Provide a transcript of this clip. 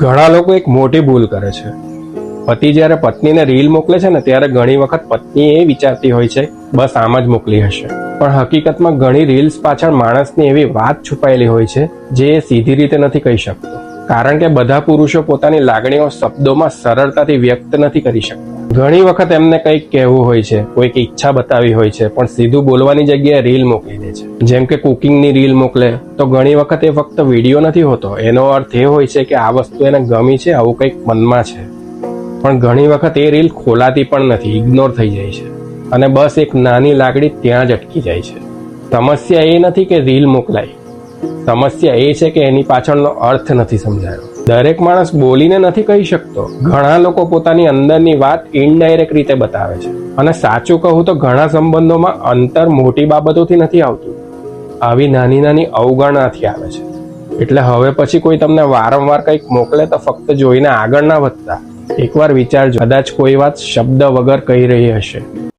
ઘણા લોકો એક મોટી ભૂલ કરે છે. પતિ જ્યારે પત્નીને રીલ મોકલે છે ને ત્યારે ઘણી વખત પત્ની એ વિચારતી હોય છે બસ આમ જ મોકલી હશે, પણ હકીકતમાં ઘણી રીલ્સ પાછળ માણસની એવી વાત છુપાયેલી હોય છે જે એ સીધી રીતે નથી કહી શકતો. કારણ કે બધા પુરુષો પોતાની લાગણીઓ શબ્દોમાં સરળતાથી વ્યક્ત નથી કરી શકતા. ઘણી વખત એમને કંઈક કહેવું હોય છે, કોઈક ઈચ્છા બતાવી હોય છે, પણ સીધું બોલવાની જગ્યાએ રીલ મોકલી દે છે. જેમ કે કુકિંગની રીલ મોકલે તો ઘણી વખત એ ફક્ત વિડીયો નથી હોતો, એનો અર્થ એ હોય છે કે આ વસ્તુ એને ગમી છે, આવું કંઈક મનમાં છે. પણ ઘણી વખત એ રીલ ખોલાતી પણ નથી, ઇગ્નોર થઈ જાય છે અને બસ એક નાની લાગણી ત્યાં જ અટકી જાય છે. સમસ્યા એ નથી કે રીલ મોકલાય, સમસ્યા એ છે કે એની પાછળનો અર્થ નથી સમજાયો. દરેક માણસ બોલીને નથી કહી શકતો. ઘણા લોકો પોતાની અંદરની વાત ઇનડાયરેક્ટ રીતે બતાવે છે. અને સાચું કહું તો ઘણા સંબંધોમાં અંતર મોટી બાબતોથી નથી આવતું, આવી નાની નાની અવગણનાથી આવે છે. એટલે હવે પછી કોઈ તમને વારંવાર કંઈક મોકલે તો ફક્ત જોઈને આગળ ના વધતા. એકવાર વિચારજો, કદાચ કોઈ વાત શબ્દ વગર કહી રહી હશે.